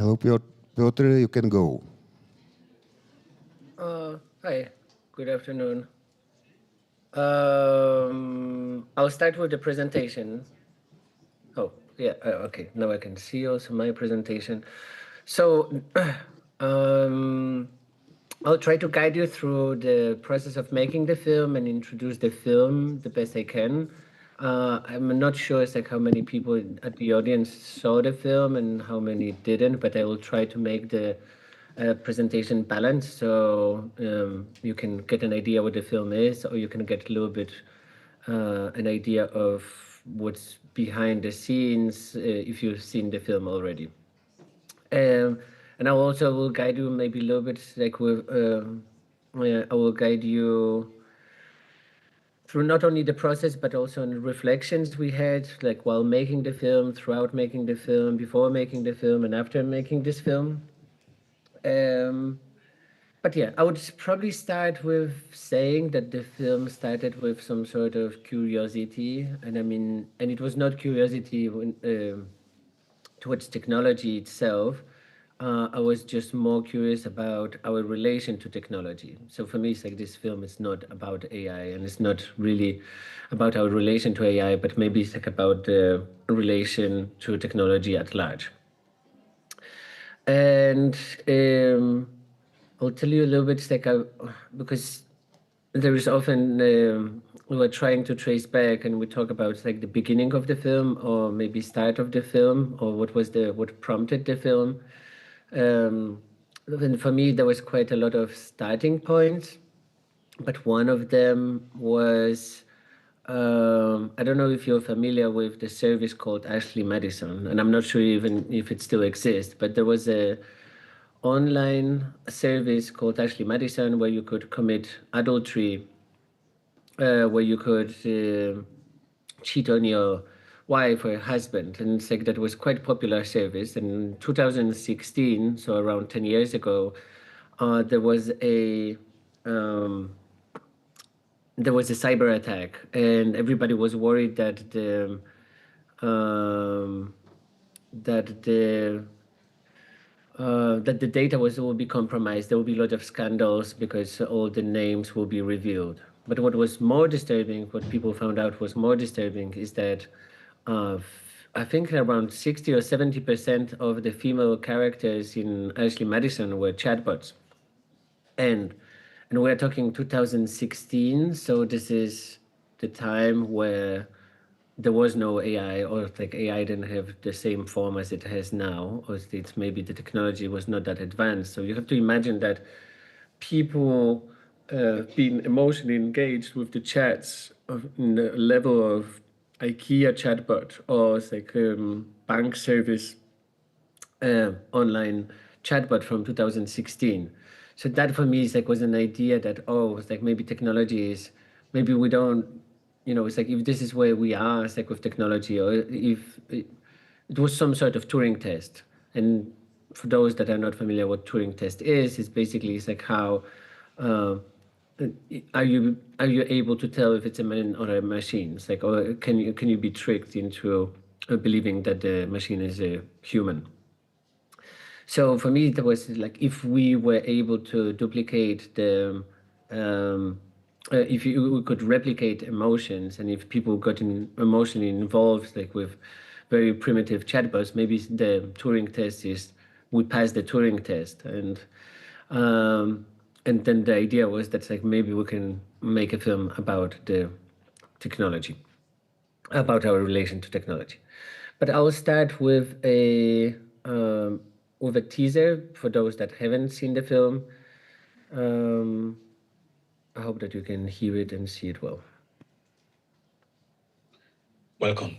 Hello, Piotr, you can go. Hi, good afternoon. I'll start with the presentation. Oh, yeah, okay, now I can see also my presentation. So, I'll try to guide you through the process of making the film and introduce the film the best I can. I'm not sure it's like how many people at the audience saw the film and how many didn't, but I will try to make the presentation balanced so you can get an idea what the film is, or you can get a little bit an idea of what's behind the scenes if you've seen the film already. And I also will guide you maybe a little bit like with I will guide you through not only the process but also in reflections we had like while making the film, throughout making the film, before making the film, and after making this film. But yeah, I would probably start with saying that the film started with some sort of curiosity, and I mean, and it was not curiosity towards technology itself. I was just more curious about our relation to technology. So for me, it's like this film is not about AI, and it's not really about our relation to AI, but maybe it's like about the relation to technology at large. And I'll tell you a little bit, like, because there is often we were trying to trace back, and we talk about like the beginning of the film, or maybe start of the film, or what prompted the film. And for me, there was quite a lot of starting points, but one of them was I don't know if you're familiar with the service called Ashley Madison, and I'm not sure even if it still exists, but there was a online service called Ashley Madison where you could commit adultery, where you could cheat on your wife or husband, and it's like that was quite popular service. And in 2016, so around 10 years ago, there was a cyber attack, and everybody was worried that um, the that the data will be compromised. There will be a lot of scandals because all the names will be revealed. But what was more disturbing, what people found out was more disturbing, is that I think around 60 or 70% of the female characters in Ashley Madison were chatbots. And we're talking 2016, so this is the time where there was no AI, or like AI didn't have the same form as it has now, or it's maybe the technology was not that advanced. So you have to imagine that people being emotionally engaged with the chats of in the level of IKEA chatbot, or it's like bank service online chatbot from 2016. So that for me is like was an idea that, oh, it's like maybe technology is, maybe we don't, it's like if this is where we are, it's like with technology, or if it was some sort of Turing test. And for those that are not familiar what Turing test is, it's basically it's like how uh, are you able to tell if it's a man or a machine? It's like, or can you be tricked into believing that the machine is a human? So for me, it was like if we were able to duplicate if we could replicate emotions, and if people got emotionally involved, like with very primitive chatbots, maybe the Turing test is we passed the Turing test, um, and then the idea was that like maybe we can make a film about the technology, about our relation to technology. But I'll start with a teaser for those that haven't seen the film. Um, I hope that you can hear it and see it well. Welcome.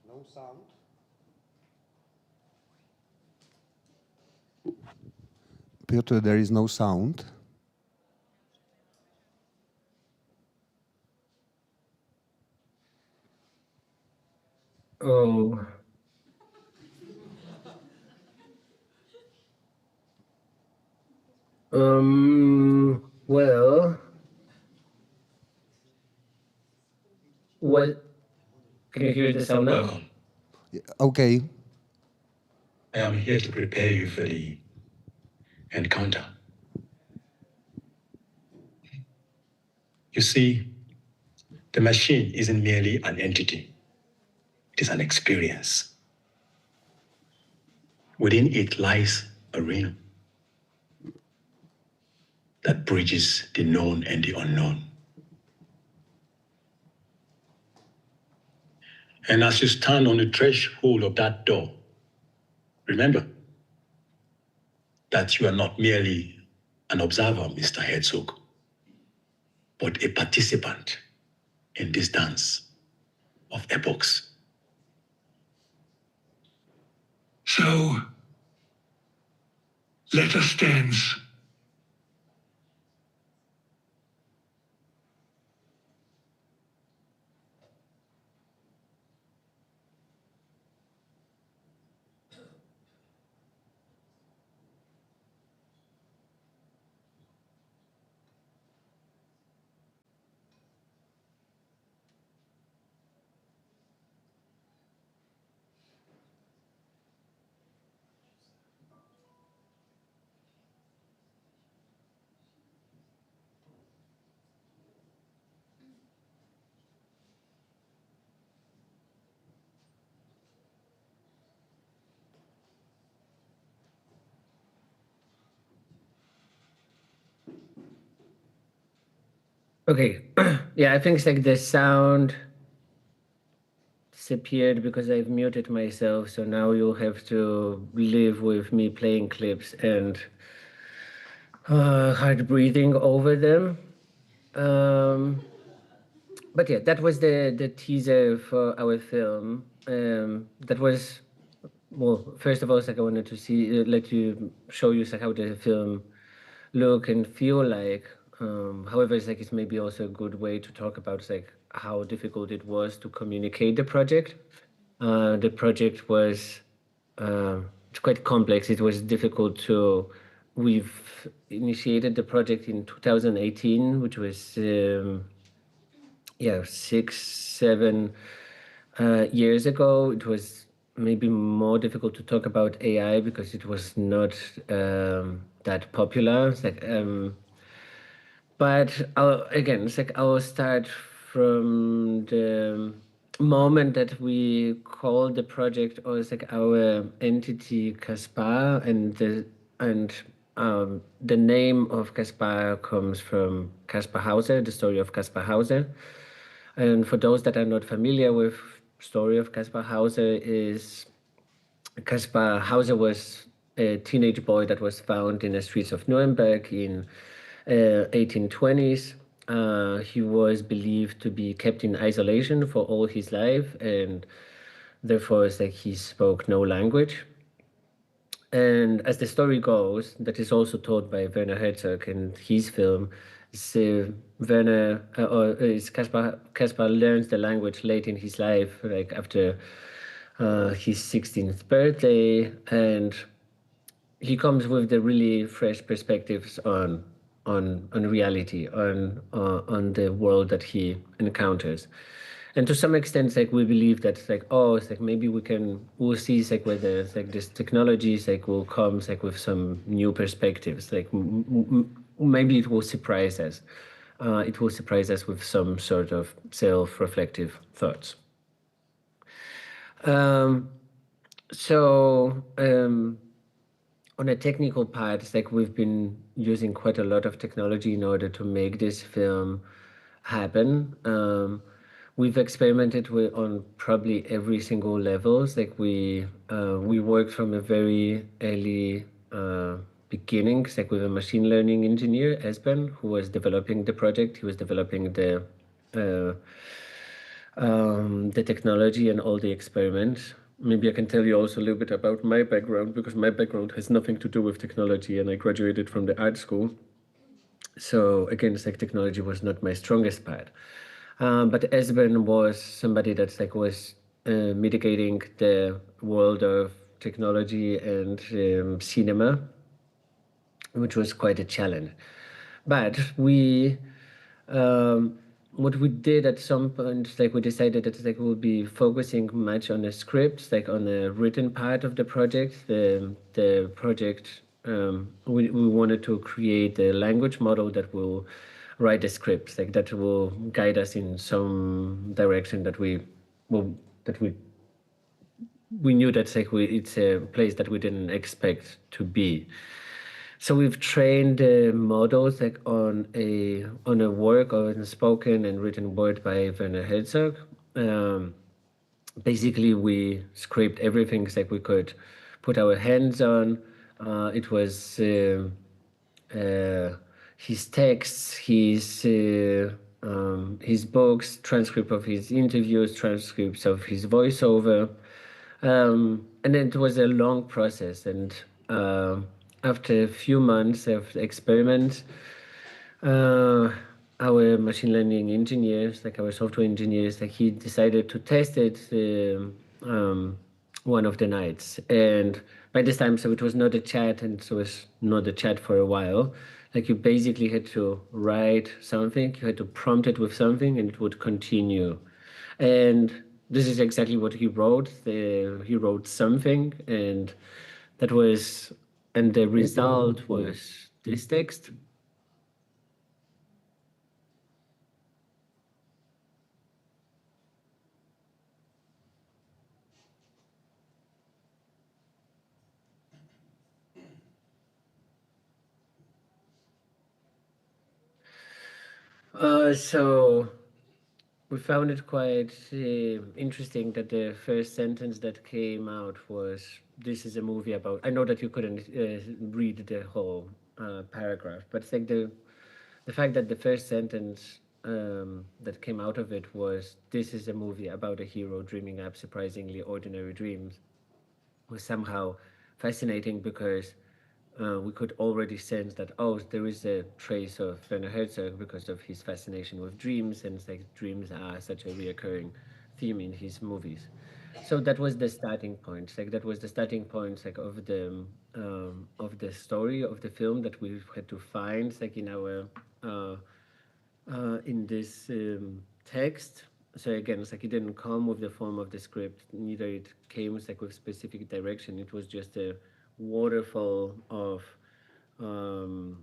No sound. Piotr, there is no sound. Oh. Well, what? Can you hear the sound now? Welcome. Okay. I am here to prepare you for the encounter. You see, the machine isn't merely an entity. It is an experience. Within it lies a realm that bridges the known and the unknown. And as you stand on the threshold of that door, remember that you are not merely an observer, Mr. Herzog, but a participant in this dance of epochs. So, let us dance. Okay. Yeah, I think it's like the sound disappeared because I've muted myself. So now you'll have to live with me playing clips and hard breathing over them. But yeah, that was the teaser for our film. That was, well, first of all, it's like I wanted to see, let you show you like how the film look and feel like. However, it's like it's maybe also a good way to talk about like how difficult it was to communicate the project. The project was it's quite complex. It was difficult to. We've initiated the project in 2018, which was yeah 6, 7 years ago. It was maybe more difficult to talk about AI because it was not that popular. It's like but again, it's like I'll start from the moment that we called the project, or it's like our entity Caspar, and the name of Caspar comes from Caspar Hauser, the story of Caspar Hauser. And for those that are not familiar with story of Caspar Hauser, is Caspar Hauser was a teenage boy that was found in the streets of Nuremberg in 1820s. He was believed to be kept in isolation for all his life, and therefore it's like he spoke no language. And as the story goes, that is also told by Werner Herzog in his film, Caspar learns the language late in his life, like after his 16th birthday, and he comes with the really fresh perspectives on reality, on the world that he encounters. And to some extent, it's like we believe that it's like, oh, it's like maybe we'll see it's like whether it's like this technology it's like will come it's like with some new perspectives, like maybe it will surprise us. It will surprise us with some sort of self-reflective thoughts. So on a technical part, it's like we've been using quite a lot of technology in order to make this film happen. We've experimented with on probably every single levels. Like we worked from a very early beginning, like with a machine learning engineer, Esben, who was developing the project. He was developing the technology and all the experiments. maybe I can tell you also a little bit about my background, because my background has nothing to do with technology, and I graduated from the art school. So again, it's like technology was not my strongest part. But Esben was somebody that's like was mitigating the world of technology and cinema, which was quite a challenge. But um, what we did at some point, like we decided that like we'll be focusing much on the scripts, like on the written part of the project. The project we wanted to create a language model that will write the scripts, like that will guide us in some direction that we will that we knew that like it's a place that we didn't expect to be. So we've trained models like on a work on a spoken and written word by Werner Herzog. Basically, we scraped everything like we could put our hands on. It was his texts, his books, transcript of his interviews, transcripts of his voiceover. And it was a long process. And after a few months of experiments, uh, our machine learning engineers, like our software engineers, like he decided to test it one of the nights. And by this time, so it was not a chat, and so it was not a chat for a while. Like you basically had to write something, you had to prompt it with something, and it would continue. And this is exactly what he wrote. He wrote something, and that was, and the result was this text. So we found it quite interesting that the first sentence that came out was, "This is a movie about." I know that you couldn't read the whole paragraph, but it's like the fact that the first sentence that came out of it was, "This is a movie about a hero dreaming up surprisingly ordinary dreams," was somehow fascinating, because we could already sense that, oh, there is a trace of Werner Herzog because of his fascination with dreams, and it's like dreams are such a reoccurring theme in his movies. So that was the starting point. Like that was the starting point, like of the story of the film that we had to find, like in our in this text. So again, it's like it didn't come with the form of the script, neither it came like with specific direction. It was just a waterfall um,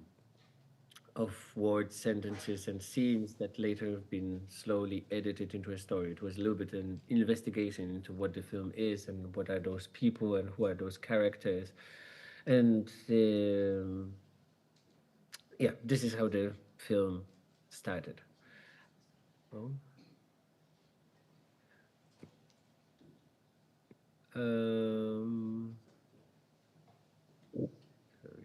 of words, sentences, and scenes that later have been slowly edited into a story. It was a little bit an investigation into what the film is and what are those people and who are those characters. And yeah, this is how the film started. Oh. Um, sorry.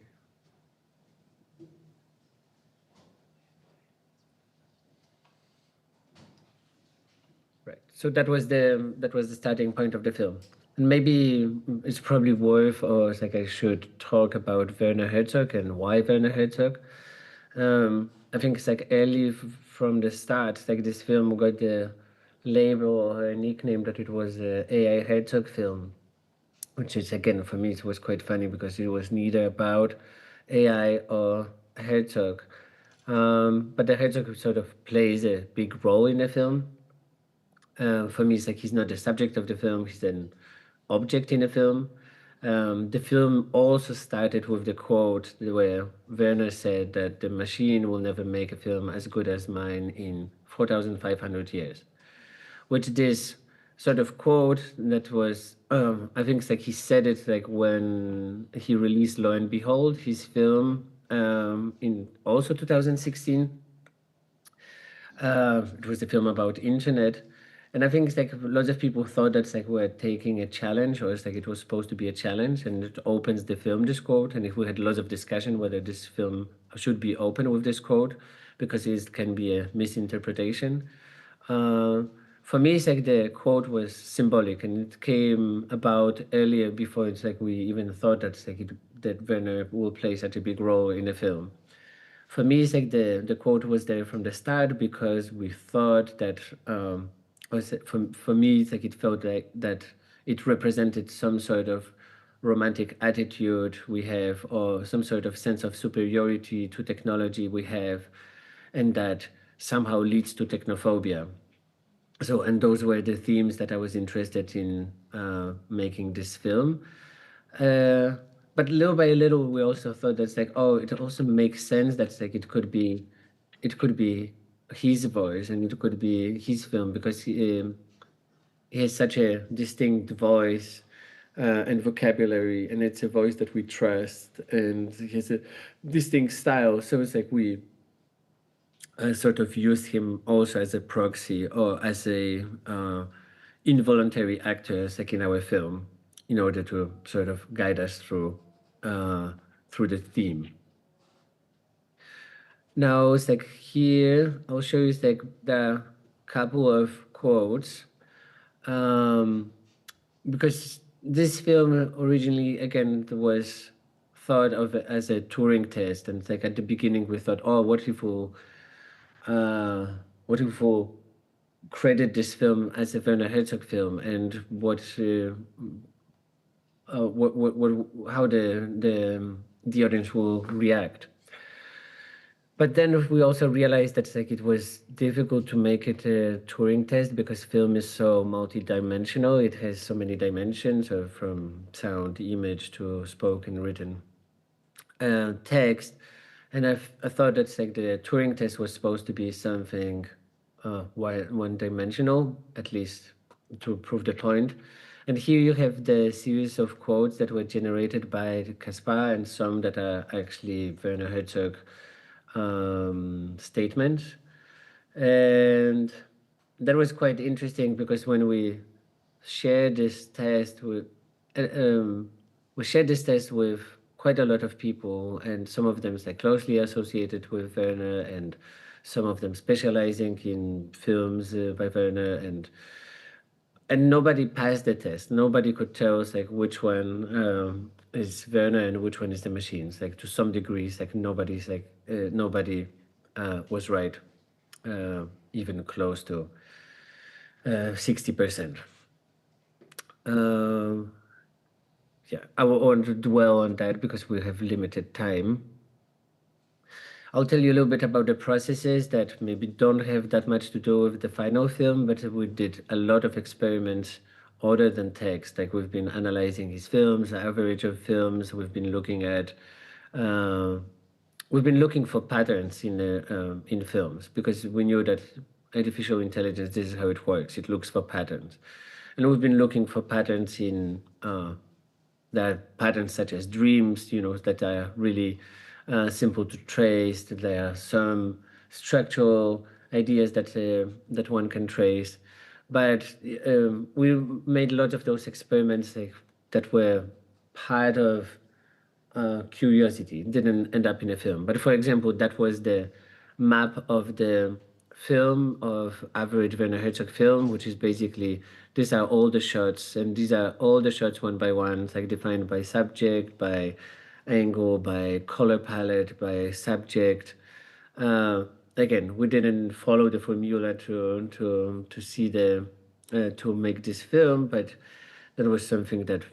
Right. So that was the starting point of the film. And maybe it's probably worth, or it's like I should talk about Werner Herzog and why Werner Herzog. I think it's like early from the start, like this film got the label or a nickname that it was a AI Herzog film, which is again for me it was quite funny because it was neither about AI or Herzog. But the Herzog sort of plays a big role in the film. For me, it's like he's not the subject of the film; he's an object in the film. The film also started with the quote where Werner said that the machine will never make a film as good as mine in 4,500 years. Which this sort of quote that was, I think it's like he said it like when he released Lo and Behold, his film in also 2016. It was a film about internet. And I think it's like lots of people thought that's like we're taking a challenge, or it's like it was supposed to be a challenge, and it opens the film, this quote. And if we had lots of discussion whether this film should be open with this quote, because it can be a misinterpretation. Uh, for me, it's like the quote was symbolic, and it came about earlier before it's like we even thought that it's like that Werner will play such a big role in the film. For me, it's like the quote was there from the start because we thought that for me, it's like it felt like that it represented some sort of romantic attitude we have, or some sort of sense of superiority to technology we have, and that somehow leads to technophobia. So, and those were the themes that I was interested in making this film. Uh, but little by little, we also thought that's like, oh, it also makes sense that's like it could be his voice and it could be his film because he has such a distinct voice and vocabulary, and it's a voice that we trust, and he has a distinct style. So it's like we sort of use him also as a proxy or as a involuntary actor, like in our film, in order to sort of guide us through the theme. Now, it's like here, I'll show you like the couple of quotes, because this film originally, again, was thought of as a Turing test, and it's like at the beginning we thought, oh, what if we'll credit this film as a Werner Herzog film, and how the audience will react. But then we also realized that like it was difficult to make it a Turing test because film is so multi-dimensional. It has so many dimensions, from sound, image to spoken, written text. And I thought that like the Turing test was supposed to be something one-dimensional, at least to prove the point. And here you have the series of quotes that were generated by Caspar and some that are actually Werner Herzog statements. And that was quite interesting because when we shared this test we shared this test with quite a lot of people, and some of them like closely associated with Werner, and some of them specializing in films by Werner, and nobody passed the test. Nobody could tell us like which one is Werner and which one is the machines. Like to some degrees, like nobody was right, even close to 60%. Yeah, I won't dwell on that because we have limited time. I'll tell you a little bit about the processes that maybe don't have that much to do with the final film, but we did a lot of experiments other than text. Like we've been analyzing his films, the average of films. We've been looking for patterns in films because we knew that artificial intelligence, this is how it works. It looks for patterns, and we've been looking for patterns in there are patterns such as dreams, that are really simple to trace. That there are some structural ideas that one can trace, but we made a lot of those experiments that were part of curiosity. It didn't end up in a film, but for example, that was the map of the film of average Werner Herzog film, which is basically these are all the shots, and these are all the shots one by one, like defined by subject, by angle, by color palette, by subject. Again, we didn't follow the formula to see to make this film, but that was something that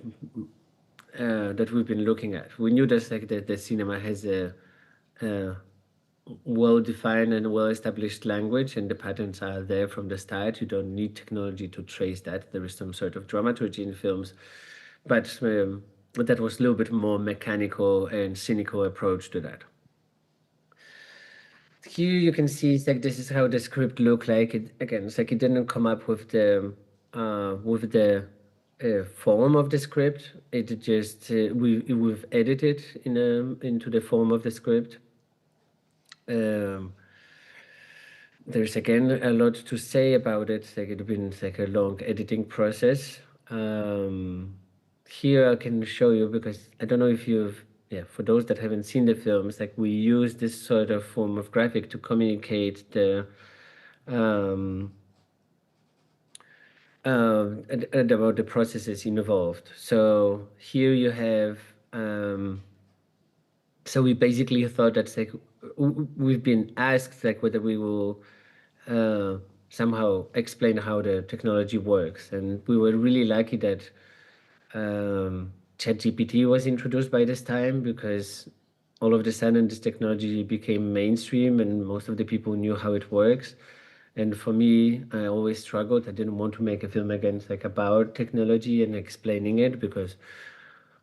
we've been looking at. We knew that the cinema has a well-defined and well-established language, and the patterns are there from the start. You don't need technology to trace that. There is some sort of dramaturgy in films, but that was a little bit more mechanical and cynical approach to that. Here you can see this is how the script looked like. It didn't come up with the form of the script. It just we've edited into the form of the script. There's again a lot to say about it. It's been a long editing process. Here I can show you because I don't know if for those that haven't seen the films, we use this sort of form of graphic to communicate the and about the processes involved. So here you have, so we basically thought that like we've been asked like whether we will somehow explain how the technology works, and we were really lucky that ChatGPT was introduced by this time, because all of a sudden this technology became mainstream and most of the people knew how it works. And for me, I always struggled. I didn't want to make a film against like about technology and explaining it, because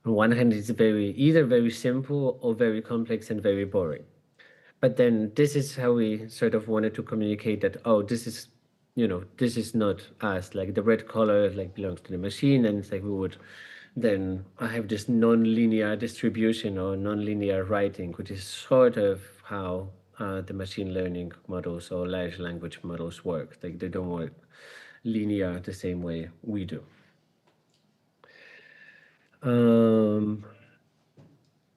on one hand it's either very simple or very complex and very boring. But then this is how we sort of wanted to communicate that, oh, this is, this is not us. Like the red color like belongs to the machine, and it's like we would then have this non-linear distribution or non-linear writing, which is sort of how the machine learning models or large language models work. Like they don't work linear the same way we do.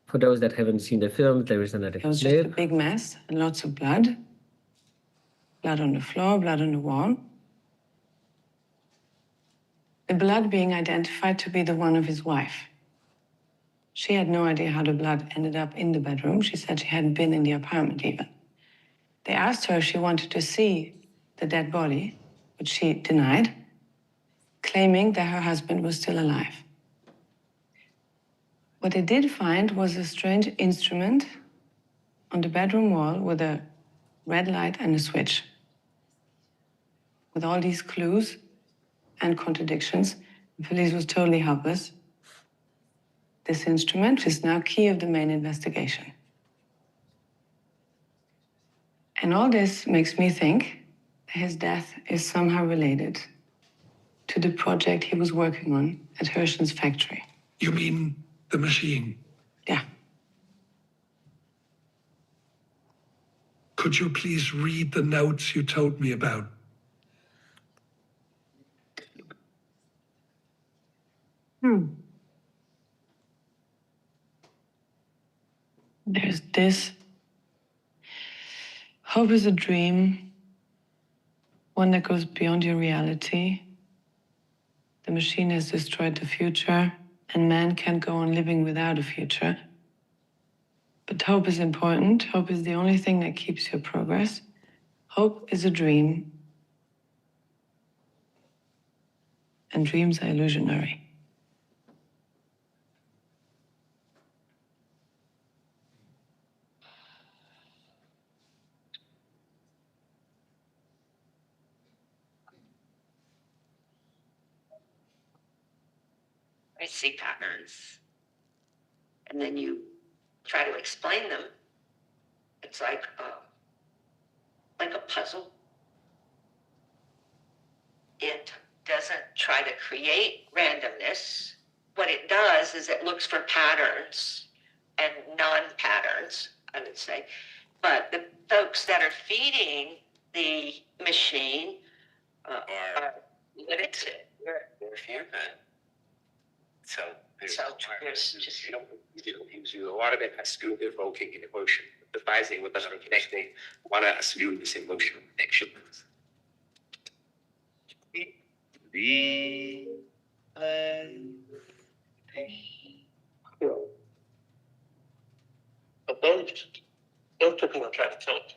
For those that haven't seen the film, there is another It was clip. just a big mess and lots of blood. Blood on the floor, blood on the wall. The blood being identified to be the one of his wife. She had no idea how the blood ended up in the bedroom. She said she hadn't been in the apartment even. They asked her if she wanted to see the dead body, which she denied, claiming that her husband was still alive. What they did find was a strange instrument on the bedroom wall with a red light and a switch. With all these clues and contradictions, the police was totally helpless. This instrument is now key of the main investigation. And all this makes me think that his death is somehow related to the project he was working on at Herschen's factory. You mean the machine? Yeah. Could you please read the notes you told me about? There's this. Hope is a dream, one that goes beyond your reality. The machine has destroyed the future, and man can't go on living without a future. But hope is important. Hope is the only thing that keeps your progress. Hope is a dream, and dreams are illusionary. I see patterns, and then you try to explain them. It's like a puzzle. It doesn't try to create randomness. What it does is it looks for patterns and non-patterns, I would say. But the folks that are feeding the machine are limited. They're human. So there's just a lot of it has to do with evoking an emotion, devising with us or connecting, want to assume this emotional connection. But those people are trying to kill it.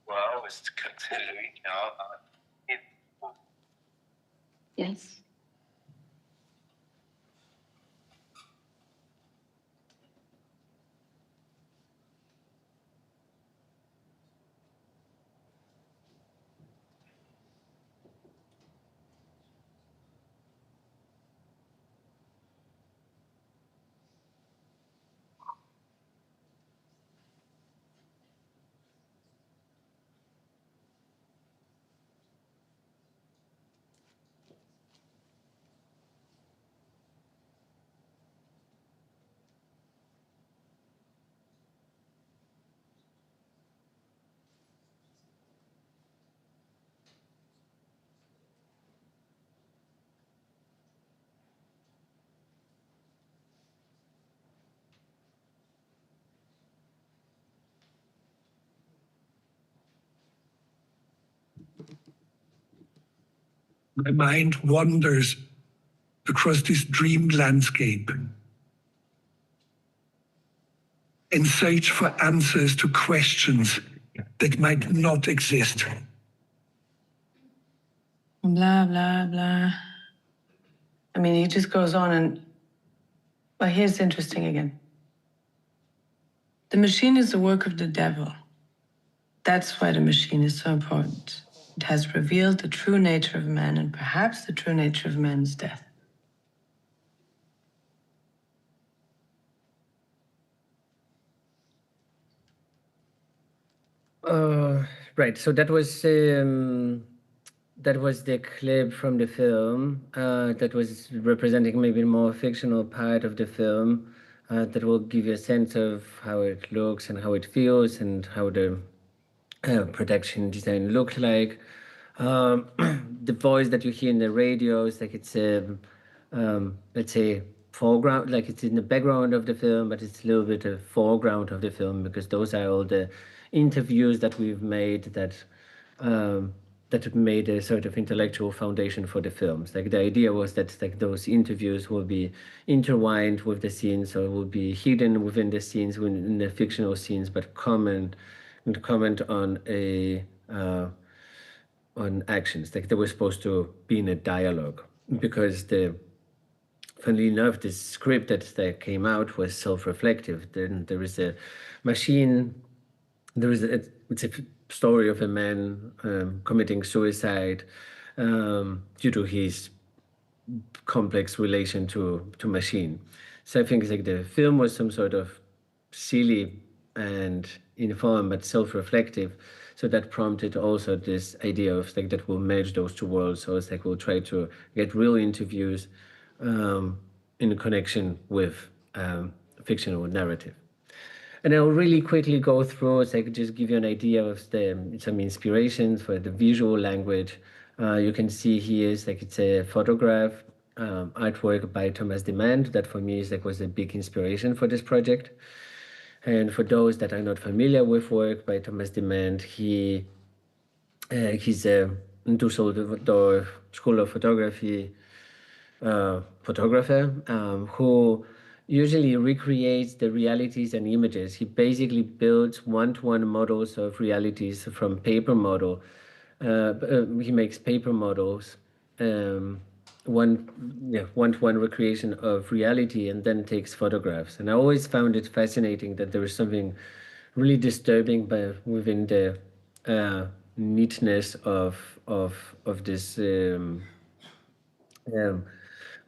Well, it's considering, Yes. My mind wanders across this dream landscape in search for answers to questions that might not exist. Blah, blah, blah. I mean, he just goes on and, well, here's interesting again. The machine is the work of the devil. That's why the machine is so important. It has revealed the true nature of man and perhaps the true nature of man's death. Right. So that was the clip from the film that was representing maybe a more fictional part of the film that will give you a sense of how it looks and how it feels and how the production design looked like. The voice that you hear in the radio is like it's a let's say foreground, like it's in the background of the film, but it's a little bit of foreground of the film because those are all the interviews that we've made that that made a sort of intellectual foundation for the films. Like the idea was that like those interviews will be intertwined with the scenes, so it will be hidden within the scenes, within the fictional scenes, but comment on a on actions. Like they were supposed to be in a dialogue because funnily enough, the script that came out was self-reflective. Then there is a machine. It's a story of a man committing suicide due to his complex relation to machine. So I think it's like the film was some sort of silly and informed but self-reflective. So that prompted also this idea of like that we'll merge those two worlds. So it's like we'll try to get real interviews in connection with fictional narrative. And I'll really quickly go through, so I could just give you an idea of some inspirations for the visual language. You can see here is like it's a photograph, artwork by Thomas Demand. That for me is like was a big inspiration for this project. And for those that are not familiar with work by Thomas Demand, he's a Düsseldorf School of Photography photographer who usually recreates the realities and images. He basically builds one-to-one models of realities from paper model. He makes paper models, one-to-one recreation of reality, and then takes photographs. And I always found it fascinating that there was something really disturbing within the neatness of this.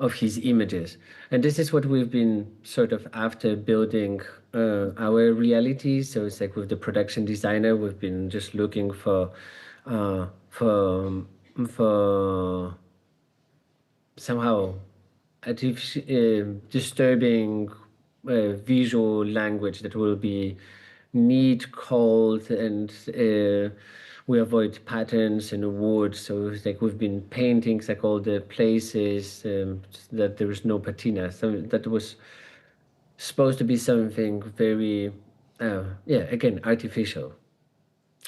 Of his images. And this is what we've been sort of after building our reality. So it's like with the production designer, we've been just looking for somehow disturbing visual language that will be neat, cold, and we avoid patterns and wood. So it's like we've been painting like all the places that there is no patina. So that was supposed to be something very, again, artificial,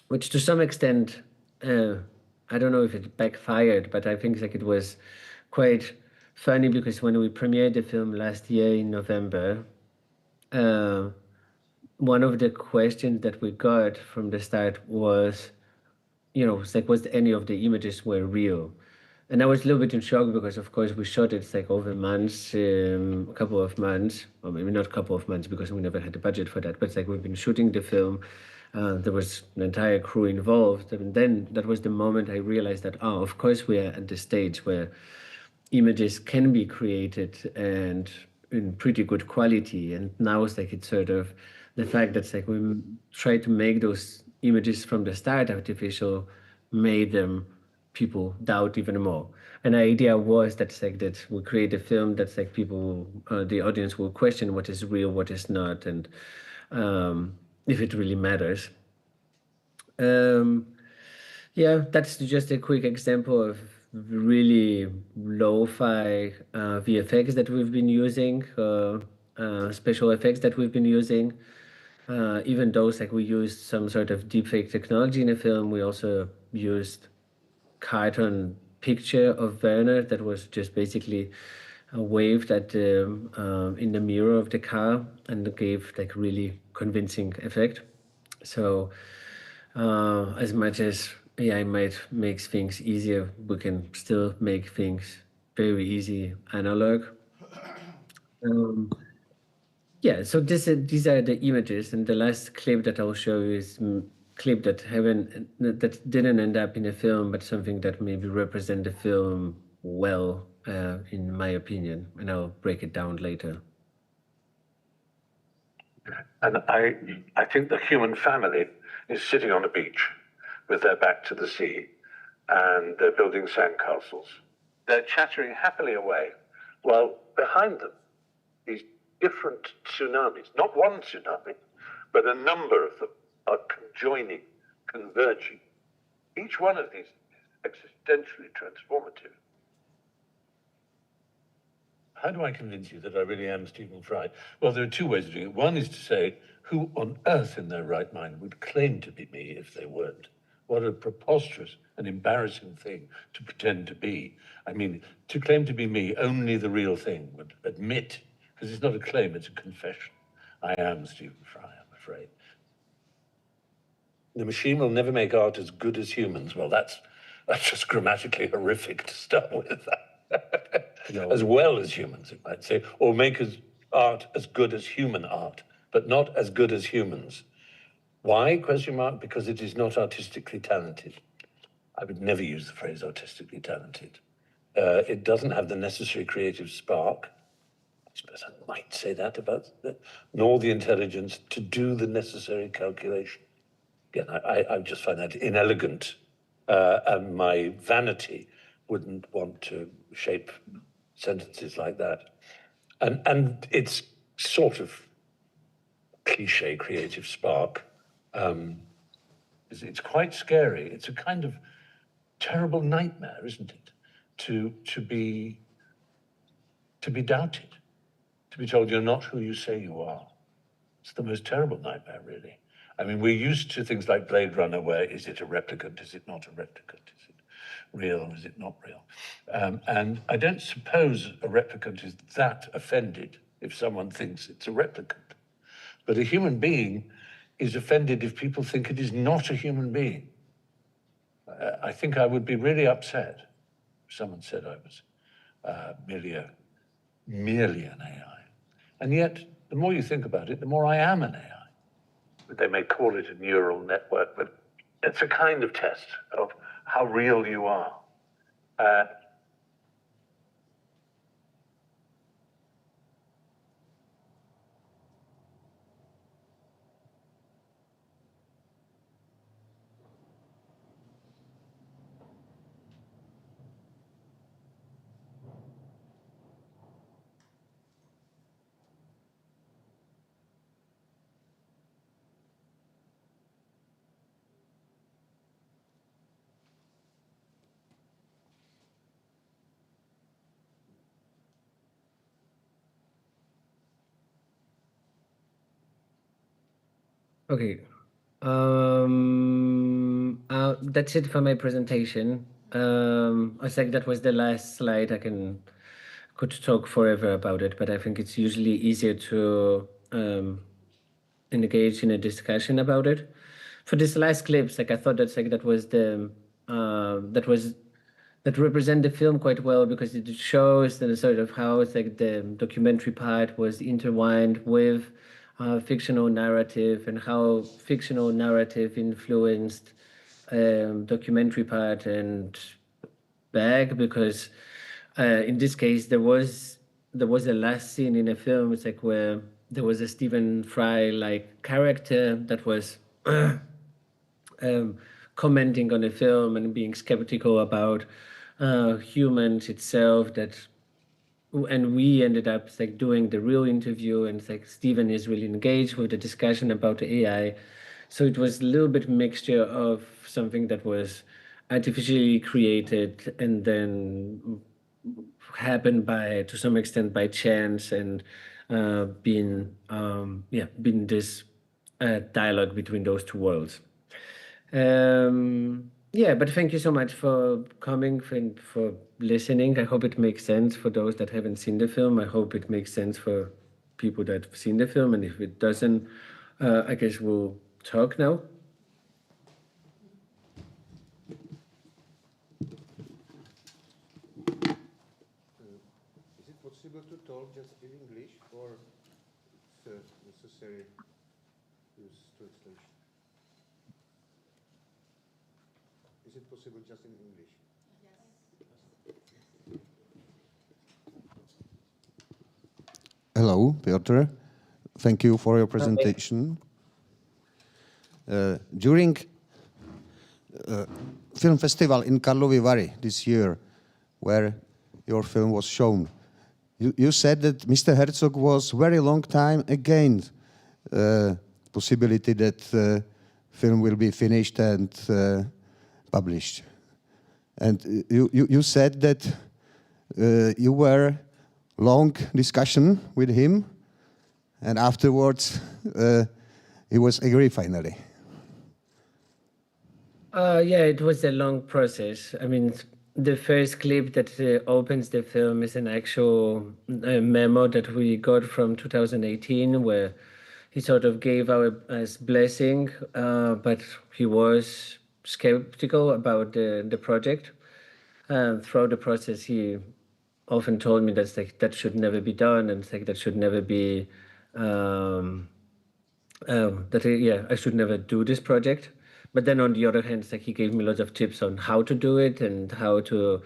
which to some extent, I don't know if it backfired, but I think like it was quite funny because when we premiered the film last year in November, one of the questions that we got from the start was, it's like, was any of the images were real? And I was a little bit in shock because, of course, we shot it like over months, a couple of months, or maybe not a couple of months because we never had the budget for that. But it's like we've been shooting the film. There was an entire crew involved. And then that was the moment I realized that, of course, we are at the stage where images can be created and in pretty good quality. And now it's like it's sort of the fact that it's like we try to make those images from the start artificial made them people doubt even more. And the idea was that's like that we create a film that's like people, the audience will question what is real, what is not, and if it really matters. That's just a quick example of really lo-fi VFX that we've been using, special effects that we've been using. Even though like we used some sort of deepfake technology in the film, we also used cartoon picture of Werner that was just basically waved at in the mirror of the car and gave like really convincing effect. So as much as AI might make things easier, we can still make things very easy analog. Yeah, so these are the images, and the last clip that I'll show you is clip that didn't end up in a film, but something that maybe represent the film well, in my opinion, and I'll break it down later. And I think the human family is sitting on a beach with their back to the sea, and they're building sandcastles. They're chattering happily away, while behind them, these different tsunamis, not one tsunami, but a number of them are conjoining, converging. Each one of these is existentially transformative. How do I convince you that I really am Stephen Fry? Well, there are two ways of doing it. One is to say, who on earth in their right mind would claim to be me if they weren't? What a preposterous and embarrassing thing to pretend to be. I mean, to claim to be me, only the real thing would admit, because it's not a claim, it's a confession. I am Stephen Fry, I'm afraid. The machine will never make art as good as humans. Well, that's just grammatically horrific to start with. No. As well as humans, it might say, or make art as good as human art, but not as good as humans. Why, question mark? Because it is not artistically talented. I would never use the phrase artistically talented. It doesn't have the necessary creative spark. I suppose I might say that about that, nor the intelligence to do the necessary calculation. Again, I just find that inelegant, and my vanity wouldn't want to shape sentences like that. And it's sort of cliche creative spark. It's quite scary. It's a kind of terrible nightmare, isn't it? To be doubted, to be told you're not who you say you are. It's the most terrible nightmare, really. I mean, we're used to things like Blade Runner, where is it a replicant? Is it not a replicant? Is it real? Is it not real? And I don't suppose a replicant is that offended if someone thinks it's a replicant. But a human being is offended if people think it is not a human being. I think I would be really upset if someone said I was merely an AI. And yet, the more you think about it, the more I am an AI. They may call it a neural network, but it's a kind of test of how real you are. Okay. That's it for my presentation. I think that was the last slide. Could talk forever about it, but I think it's usually easier to engage in a discussion about it. For this last clips, like I thought that was the that represent the film quite well, because it shows the sort of how it's like the documentary part was intertwined with fictional narrative, and how fictional narrative influenced documentary part and back, because in this case there was a last scene in a film, it's like where there was a Stephen Fry like character that was commenting on the film and being skeptical about humans itself, and we ended up like doing the real interview, and like Stephen is really engaged with the discussion about the AI. So it was a little bit mixture of something that was artificially created and then happened to some extent by chance, and been this dialogue between those two worlds. Yeah, but thank you so much for coming and for listening. I hope it makes sense for those that haven't seen the film. I hope it makes sense for people that have seen the film. And if it doesn't, I guess we'll talk now. Is it possible to talk just in English or necessary use translation? Is it possible just in English? Hello, Piotr. Thank you for your presentation. During film festival in Karlovy Vary this year, where your film was shown, you said that Mr. Herzog was very long time against possibility that film will be finished and published. And you said that you were long discussion with him, and afterwards he was agree finally. Yeah, it was a long process. I mean, the first clip that opens the film is an actual memo that we got from 2018, where he sort of gave us blessing, but he was skeptical about the project. Throughout the process, he often told me that's like that should never be done, and like that should never be I should never do this project. But then on the other hand, it's like he gave me lots of tips on how to do it and how to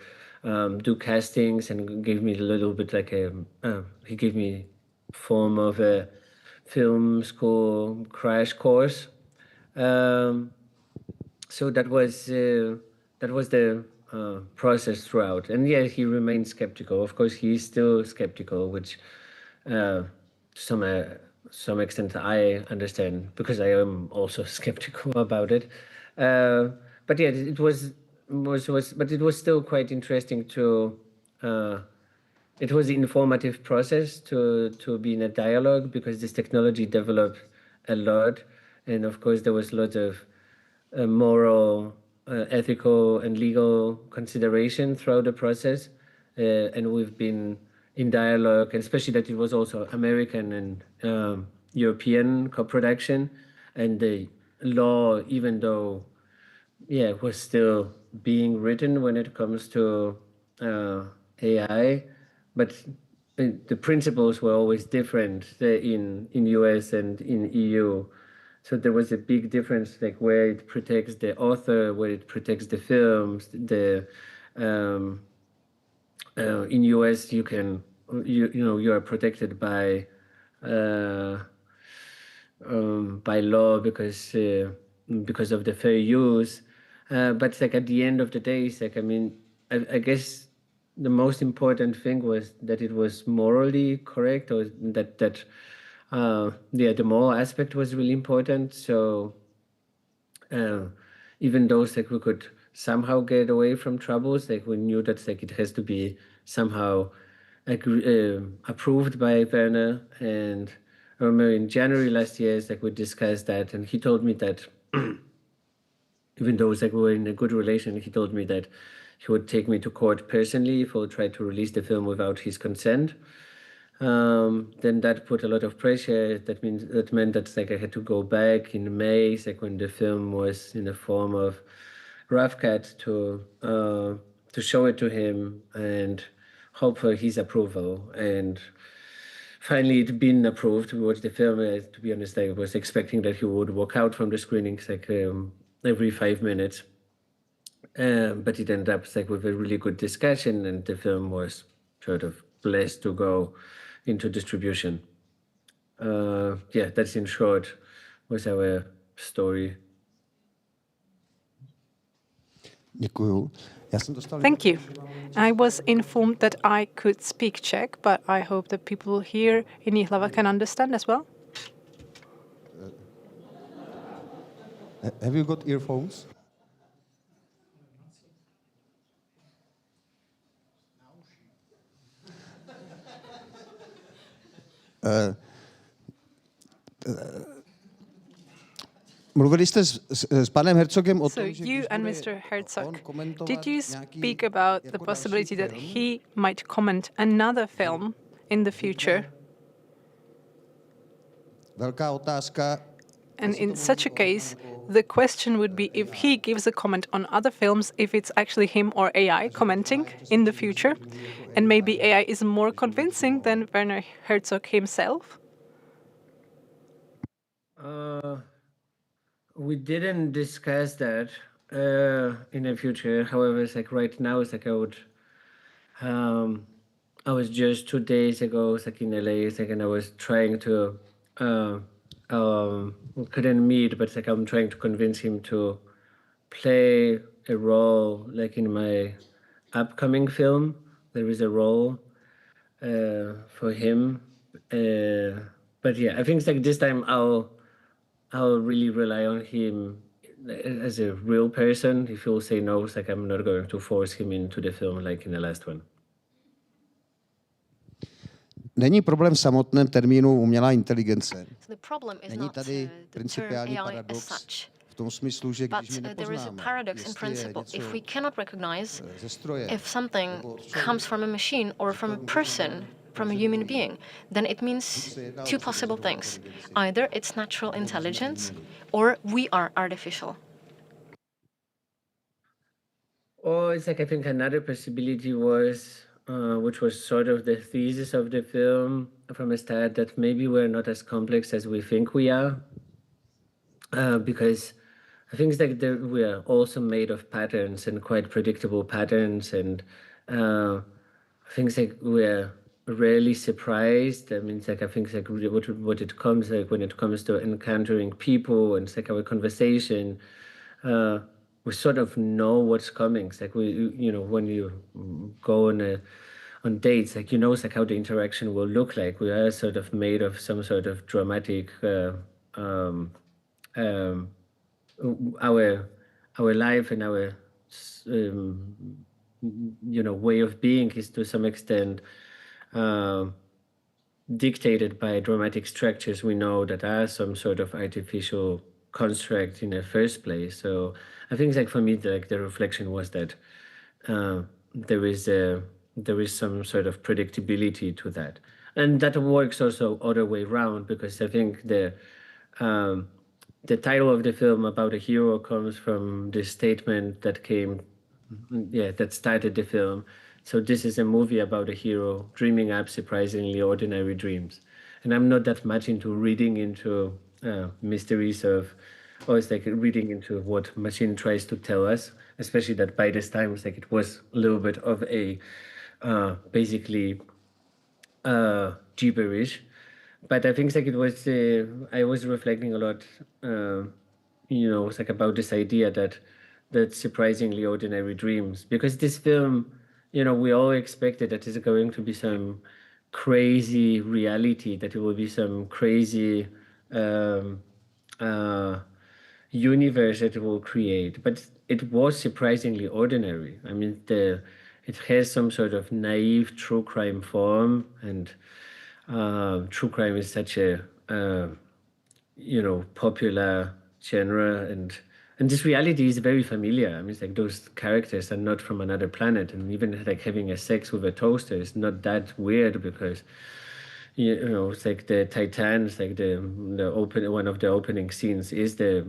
do castings, and gave me a little bit like he gave me form of a film school crash course. So that was the process throughout. And yeah, he remained skeptical. Of course, he's still skeptical, which to some extent I understand, because I am also skeptical about it. But yeah, it was, but it was still quite interesting to. It was an informative process to be in a dialogue, because this technology developed a lot, and of course there was lots of moral, ethical, and legal consideration throughout the process, and we've been in dialogue, and especially that it was also American and European co-production, and the law, even though was still being written when it comes to AI, but the principles were always different in US and in EU. So there was a big difference, like where it protects the author, where it protects the films. In US you can you are protected by law because of the fair use. But like at the end of the day, it's like, I mean, I guess the most important thing was that it was morally correct, or that the moral aspect was really important. So even though like we could somehow get away from troubles, like we knew that like it has to be somehow approved by Werner. And I remember in January last year, like we discussed that, and he told me that even though like we were in a good relation, he told me that he would take me to court personally if I would try to release the film without his consent. Then that put a lot of pressure. That meant that like I had to go back in May, like when the film was in the form of rough cut, to show it to him and hope for his approval. And finally, it'd been approved. We watched the film. To be honest, I was expecting that he would walk out from the screenings like every 5 minutes. But it ended up like with a really good discussion, and the film was sort of blessed to go into distribution. That's in short was our story. Děkuju. Thank you. I was informed that I could speak Czech, but I hope that people here in Ji.hlava can understand as well. Have you got earphones? Mluvili jste s panem Herzogem o So tom, že you když and bude Mr. Herzog, on komentovat did you nějaký speak about the jako possibility další that film, he might comment another film in the future? velká otázka. And in such a case, the question would be if he gives a comment on other films, if it's actually him or AI commenting in the future. And maybe AI is more convincing than Werner Herzog himself. We didn't discuss that in the future. However, it's like right now, it's like I was just 2 days ago, it's like in LA, it's like, and I was trying to, couldn't meet, but it's like I'm trying to convince him to play a role, like in my upcoming film. There is a role for him, but yeah, I think it's like this time I'll really rely on him as a real person. If he'll say no, it's like I'm not going to force him into the film like in the last one. Není problém v samotném termínu umělá inteligence. So the problem is Není not tady the term principiální AI as paradox such. v tom smyslu, že když my But there is a nepoznáme, paradox in jestli je principle. něco If we cannot recognize ze stroje, if something nebo od comes from a machine or from a person, from a human being, then it means two possible things. Either it's natural intelligence or we are artificial. Or it's like I think another possibility was, which was sort of the thesis of the film from the start, that maybe we're not as complex as we think we are, because I think it's like we are also made of patterns and quite predictable patterns, and things like we're rarely surprised. I mean, it's like I think it's like what it comes like when it comes to encountering people, and it's like our conversation. We sort of know what's coming. It's like when you go on dates, like it's like how the interaction will look like. We are sort of made of some sort of dramatic. Our life and our way of being is to some extent dictated by dramatic structures we know that are some sort of artificial construct in the first place. So I think like for me the reflection was that there is some sort of predictability to that, and that works also other way around, because I think the title of the film About a Hero comes from the statement that that started the film. So this is a movie about a hero dreaming up surprisingly ordinary dreams. And I'm not that much into reading into mysteries or it's like reading into what machine tries to tell us, especially that by this time it's like it was a little bit of a basically gibberish. But I think like it was, I was reflecting a lot, it's like about this idea that surprisingly ordinary dreams, because this film, we all expected that it's going to be some crazy reality, that it will be some crazy universe that it will create, but it was surprisingly ordinary. I mean, it has some sort of naive true crime form, and true crime is such a popular genre, and this reality is very familiar. I mean, it's like those characters are not from another planet, and even like having a sex with a toaster is not that weird, because it's like the Titans, like one of the opening scenes is the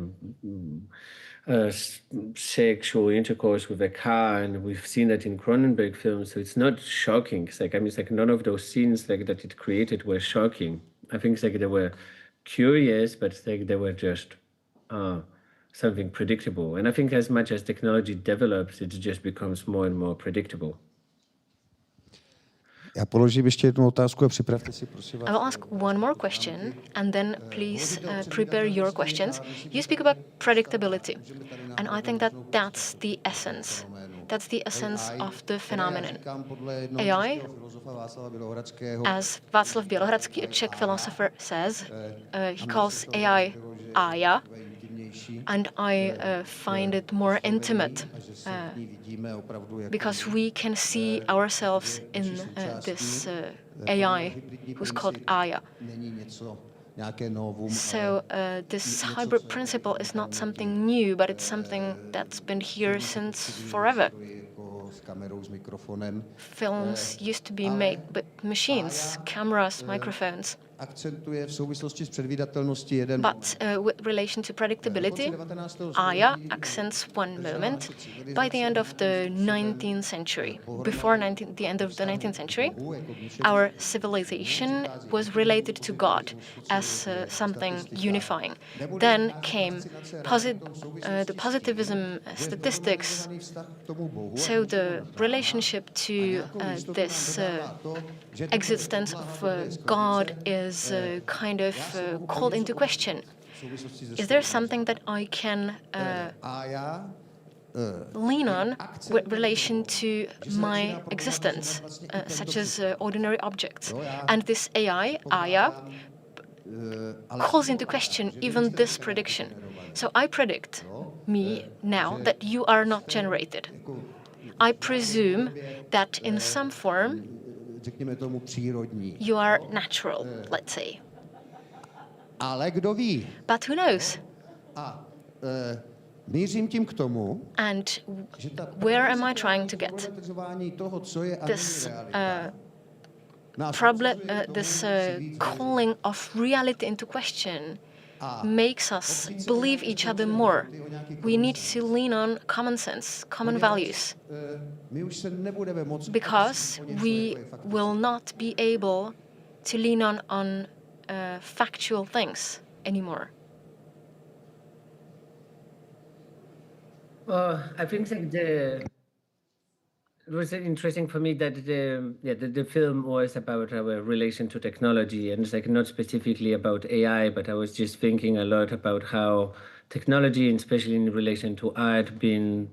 sexual intercourse with a car, and we've seen that in Cronenberg films, so it's not shocking. It's like, I mean, it's like none of those scenes like that it created were shocking. I think it's like they were curious, but it's like they were just something predictable. And I think as much as technology develops, it just becomes more and more predictable. Já položím ještě jednu otázku a připravte si, prosím vás. I will ask one more question, and then please prepare your questions. You speak about predictability, and I think that that's the essence. That's the essence of the phenomenon. AI, as Václav Bělohradský, a Czech philosopher, says, he calls AI Aya, and I find it more intimate because we can see ourselves in this AI who's called Aya. So this hybrid principle is not something new, but it's something that's been here since forever. Films used to be made with machines, cameras, microphones. But with relation to predictability, Aya accents one moment. By the end of the 19th century, before the end of the 19th century, our civilization was related to God as something unifying. Then came the positivism statistics. So the relationship to this existence of God is kind of called into question. Is there something that I can lean on with relation to my existence, such as ordinary objects? And this AI, Aya, calls into question even this prediction. So I predict, me, now, that you are not generated. I presume that in some form you are natural, let's say. But who knows? And where am I trying to get? This this calling of reality into question makes us believe each other more. We need to lean on common sense, common values, because we will not be able to lean on factual things anymore. I think it was interesting for me that the film was about our relation to technology, and it's like not specifically about AI, but I was just thinking a lot about how technology, and especially in relation to art, been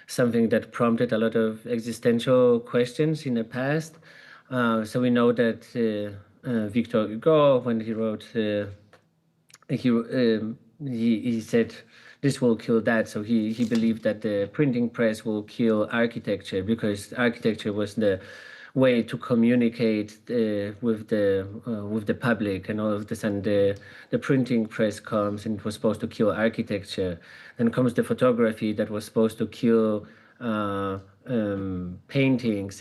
something that prompted a lot of existential questions in the past. So we know that Victor Hugo, when he wrote, he said, this will kill that. So he believed that the printing press will kill architecture, because architecture was the way to communicate with the public, and all of a sudden the printing press comes and it was supposed to kill architecture. Then comes the photography that was supposed to kill paintings,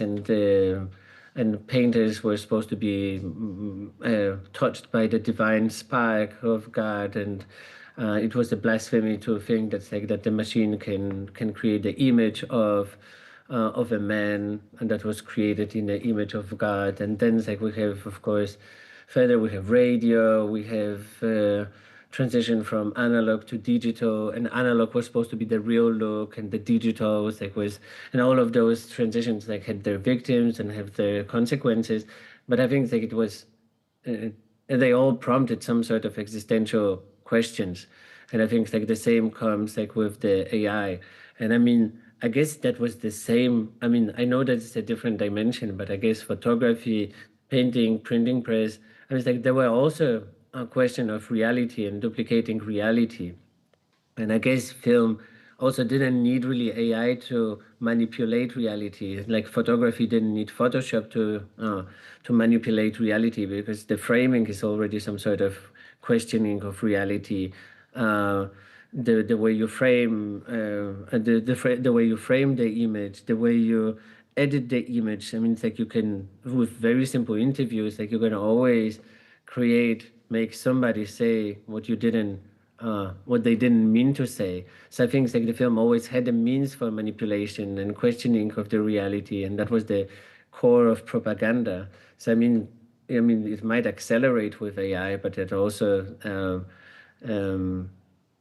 and painters were supposed to be touched by the divine spark of God, and it was a blasphemy to think that the machine can create the image of a man, and that was created in the image of God. And then we have, of course, further we have radio, we have transition from analog to digital, and analog was supposed to be the real look, and the digital was and all of those transitions had their victims and have their consequences. But I think it was they all prompted some sort of existential questions, and I think the same comes with the AI. And I mean, I guess that was the same. I mean, I know that it's a different dimension, but I guess photography, painting, printing press, I mean, there were also a question of reality and duplicating reality. And I guess film also didn't need really AI to manipulate reality. Like photography didn't need Photoshop to manipulate reality, because the framing is already some sort of questioning of reality. The way you frame the way you frame the image, the way you edit the image. I mean, it's you can, with very simple interviews, you can always make somebody say what you didn't, what they didn't mean to say. So I think the film always had a means for manipulation and questioning of the reality, and that was the core of propaganda. So I mean, it might accelerate with AI, but it also,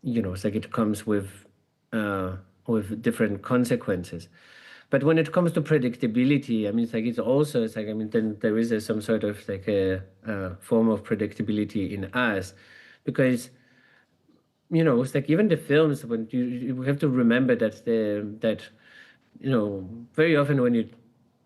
it comes with different consequences. But when it comes to predictability, I mean, it's also, then there is some sort of a form of predictability in us, because, it's even the films, when you have to remember that very often when you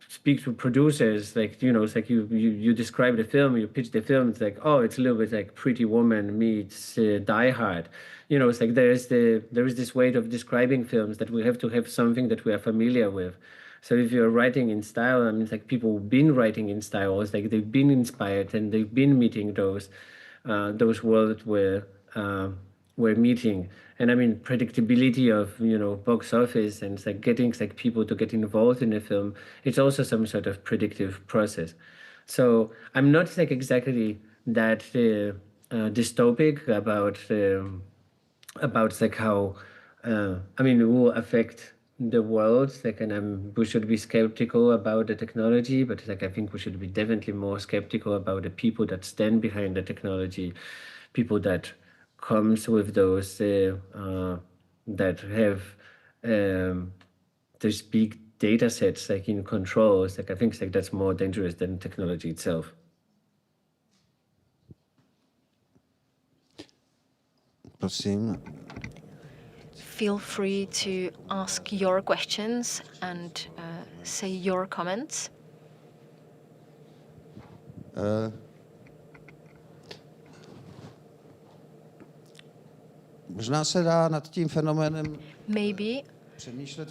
speak to producers, you describe the film, you pitch the film, it's oh, it's a little bit like Pretty Woman meets Die Hard. It's there is this way of describing films that we have to have something that we are familiar with. So if you're writing in style, I mean, people have been writing in style, they've been inspired and they've been meeting those those worlds were meeting. And I mean, predictability of, box office and it's like getting like people to get involved in a film, it's also some sort of predictive process. So I'm not like exactly that dystopic about like how I mean, it will affect the world. Like, and we should be skeptical about the technology, but like I think we should be definitely more skeptical about the people that stand behind the technology, people that comes with those that have those big data sets like in control. It's like I think it's like that's more dangerous than technology itself. Prosím. Feel free to ask your questions and say your comments. Možná se dá nad tím fenoménem Maybe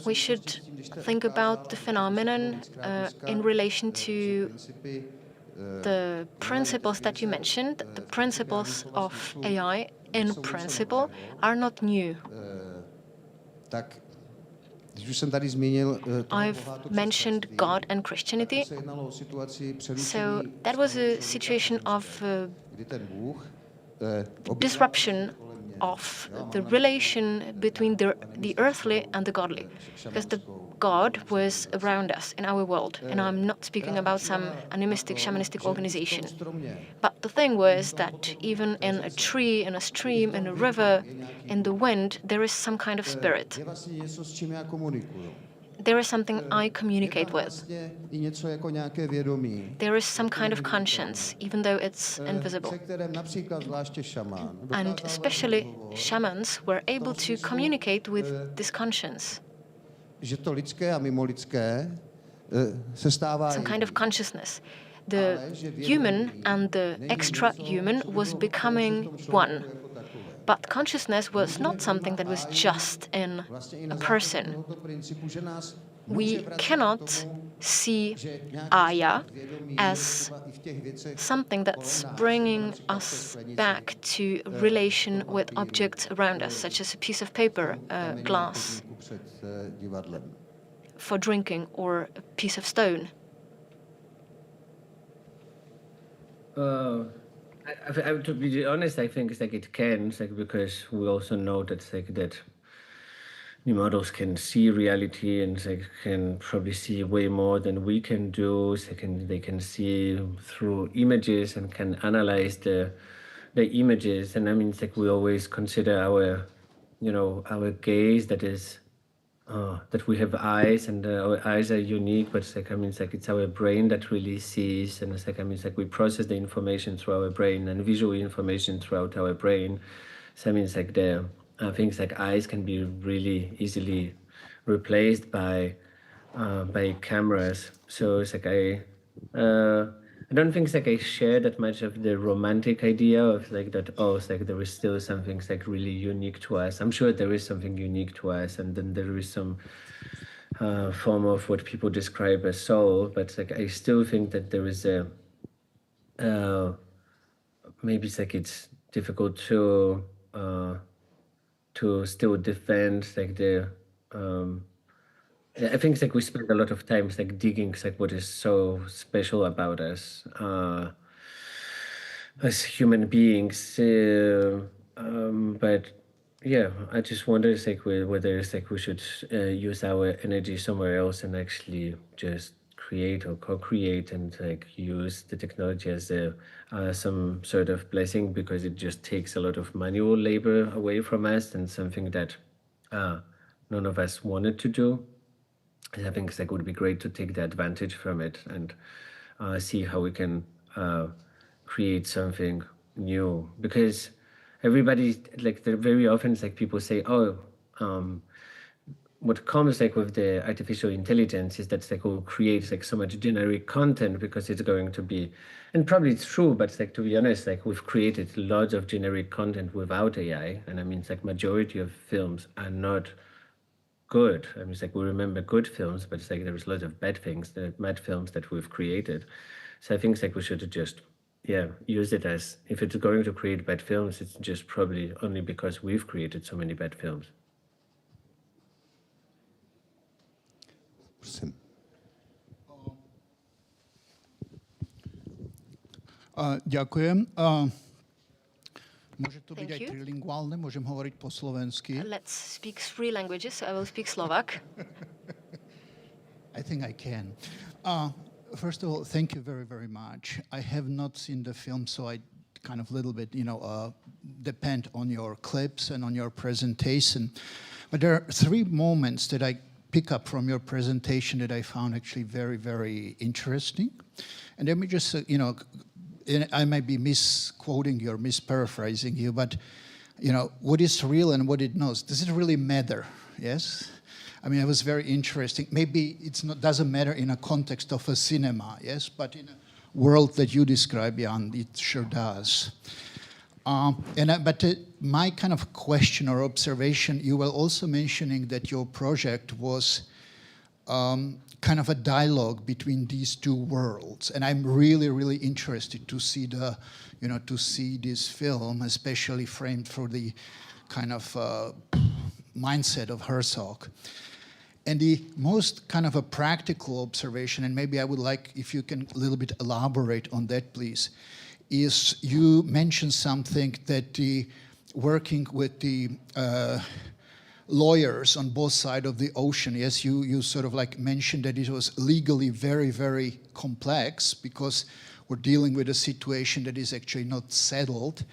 we should think about the phenomenon in relation to the principles that you mentioned. The principles of AI, in principle, are not new. Tak, když už jsem tady zmínil, I've mentioned God and Christianity. So that was a situation of kdy ten Bůh disruption of the relation between the earthly and the godly, because the God was around us in our world, and I'm not speaking about some animistic, shamanistic organization. But the thing was that even in a tree, in a stream, in a river, in the wind, there is some kind of spirit. je vlastně něco, s čím já komunikuju. There is something I communicate with. Vlastně i něco jako nějaké vědomí. There is some kind of conscience, even though it's invisible. Se kterým například zvláště šamán. And especially shamans were able to communicate with this conscience. Že to lidské a mimolidské se stává Some kind of consciousness. The human and the extra-human was becoming one. But consciousness was not something that was just in a person. We cannot see Aya as something that's bringing us back to relation with objects around us, such as a piece of paper, a glass for drinking, or a piece of stone. To be honest, I think it's like it can, it's like because we also know that it's like that new models can see reality and they can probably see way more than we can do. They can see through images and can analyze the images. And I mean, it's like we always consider our gaze that is that we have eyes and our eyes are unique, but it's like, I mean, it's like it's our brain that really sees, and it's like, I mean, it's like we process the information through our brain and visual information throughout our brain. So I mean, it's like the things like eyes can be really easily replaced by cameras. So it's like I don't think it's like I share that much of the romantic idea of like that. Oh, it's like there is still something like really unique to us. I'm sure there is something unique to us, and then there is some form of what people describe as soul. But like I still think that there is a maybe it's like it's difficult to still defend like the. I think it's like we spend a lot of time like digging like what is so special about us as human beings. But yeah, I just wonder it's like whether it's like we should use our energy somewhere else and actually just create or co-create and like use the technology as some sort of blessing, because it just takes a lot of manual labor away from us and something that none of us wanted to do. I think it's like it would be great to take the advantage from it and see how we can create something new. Because everybody, like, very often it's like people say, oh, what comes like with the artificial intelligence is that it's like we'll create like so much generic content because it's going to be, and probably it's true, but it's like, to be honest, like we've created lots of generic content without AI, and I mean it's like majority of films are not good. I mean, it's like we remember good films, but it's like there's lots of bad films that we've created. So I think it's like we should just yeah, use it as, if it's going to create bad films, it's just probably only because we've created so many bad films. Prosím. Ďakujem. Môže to byť Thank aj you. trilingválne, môžem hovoriť po slovensky. Let's speak 3 languages, so I will speak Slovak. I think I can. First of all, thank you very, very much. I have not seen the film, so I kind of little bit, depend on your clips and on your presentation. But there are 3 moments that I pick up from your presentation that I found actually very, very interesting. And let me just, I might be misquoting you or misparaphrasing you, but, what is real and what it knows, does it really matter? Yes? I mean, it was very interesting. Maybe doesn't matter in a context of a cinema, yes? But in a world that you describe, Jan, it sure does. But my kind of question or observation, you were also mentioning that your project was kind of a dialogue between these 2 worlds, and I'm really, really interested to see to see this film, especially framed for the kind of mindset of Herzog. And the most kind of a practical observation, and maybe I would like if you can a little bit elaborate on that, please, is you mentioned something that the working with the lawyers on both sides of the ocean, yes, you sort of like mentioned that it was legally very, very complex because we're dealing with a situation that is actually not settled,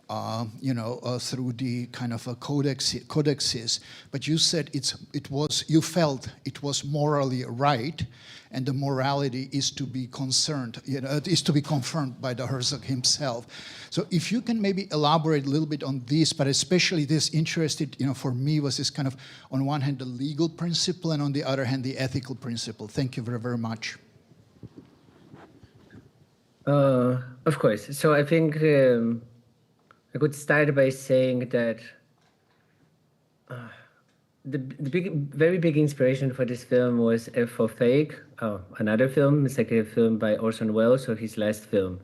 through the kind of a codexes. But you said you felt it was morally right, and the morality is to be is to be confirmed by the Herzog himself. So if you can maybe elaborate a little bit on this, but especially this interested, for me was this kind of, on one hand, the legal principle, and on the other hand, the ethical principle. Thank you very, very much. Of course. So I think I could start by saying that the very big inspiration for this film was F for Fake, another film. It's like a film by Orson Welles, so his last film.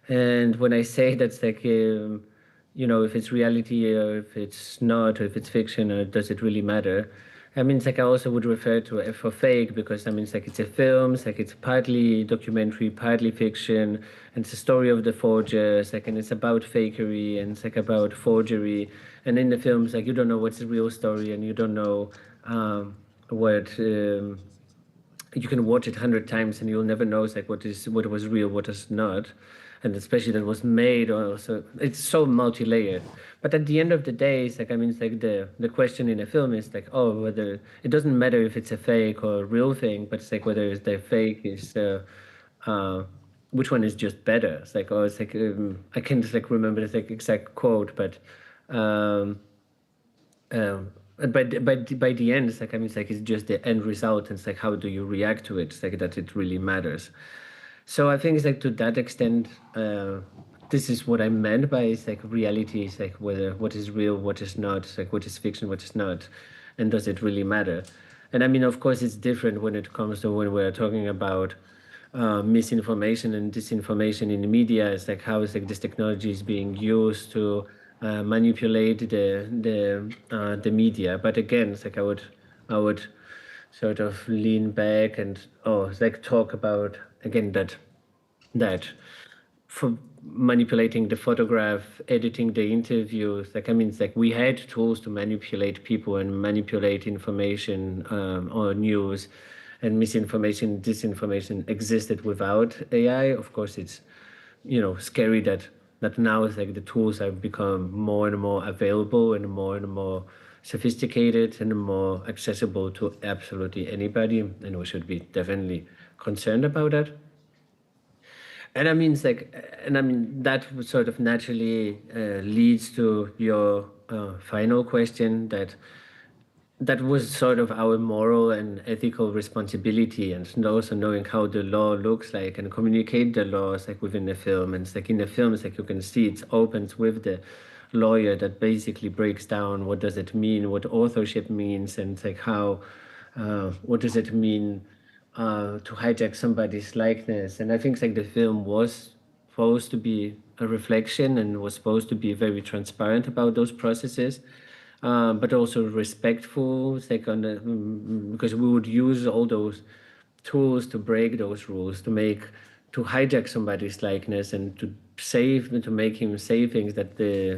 And when I say that's like, if it's reality or if it's not, or if it's fiction, or does it really matter? I mean, it's like I also would refer to F for Fake because, I mean, it's like it's a film, it's like it's partly documentary, partly fiction, and it's a story of the forgers, like, and it's about fakery, and it's like about forgery. And in the films, like, you don't know what's the real story, and you don't know what you can watch it 100 times, and you'll never know, it's like what was real, what is not. And especially that was made also, it's so multi-layered. But at the end of the day, it's like, I mean, it's like the question in a film is like, whether, it doesn't matter if it's a fake or a real thing, but it's like whether the fake is, which one is just better? It's like, it's like, I can't just like remember the exact quote, but by the end, it's like, I mean, it's like, it's just the end result, and it's like, how do you react to it? It's like that it really matters. So I think it's like, to that extent, this is what I meant by, it's like reality is like what is real, what is not, it's like what is fiction, what is not, and does it really matter? And I mean, of course, it's different when it comes to when we're talking about misinformation and disinformation in the media. It's like how is like this technology is being used to manipulate the media. But again, it's like I would sort of lean back and it's like talk about again that for manipulating the photograph, editing the interviews, like, I mean, it's like we had tools to manipulate people and manipulate information or news, and misinformation, disinformation existed without AI. Of course, it's, scary that now it's like the tools have become more and more available and more sophisticated and more accessible to absolutely anybody, and we should be definitely concerned about that. And I mean, it's like, that sort of naturally leads to your final question, that was sort of our moral and ethical responsibility, and also knowing how the law looks like and communicate the laws like within the film. And it's like in the film, it's like you can see it opens with the lawyer that basically breaks down what does it mean, what authorship means, and it's like how, what does it mean to hijack somebody's likeness. And I think like the film was supposed to be a reflection and was supposed to be very transparent about those processes, but also respectful. It's like because we would use all those tools to break those rules, to hijack somebody's likeness and to make him say things that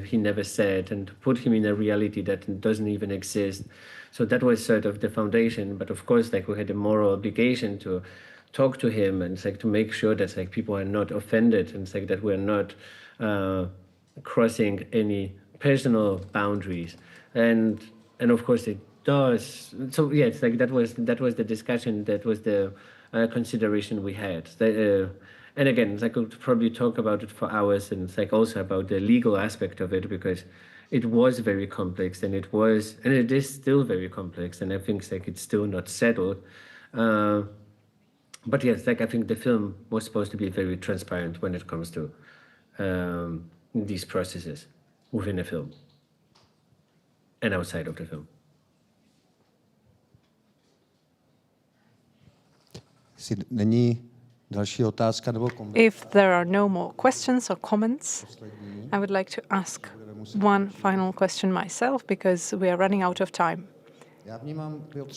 he never said, and to put him in a reality that doesn't even exist. So that was sort of the foundation. But of course, like, we had a moral obligation to talk to him and like to make sure that like people are not offended, and like that we're not crossing any personal boundaries. And of course it does. So yeah, it's like that was the discussion, that was the consideration we had. And again, I could probably talk about it for hours, and it's like also about the legal aspect of it, because it was very complex, and it is still very complex, and I think like it's still not settled. But yes, like I think the film was supposed to be very transparent when it comes to these processes within a film and outside of the film. If there are no more questions or comments, I would like to ask one final question myself, because we are running out of time.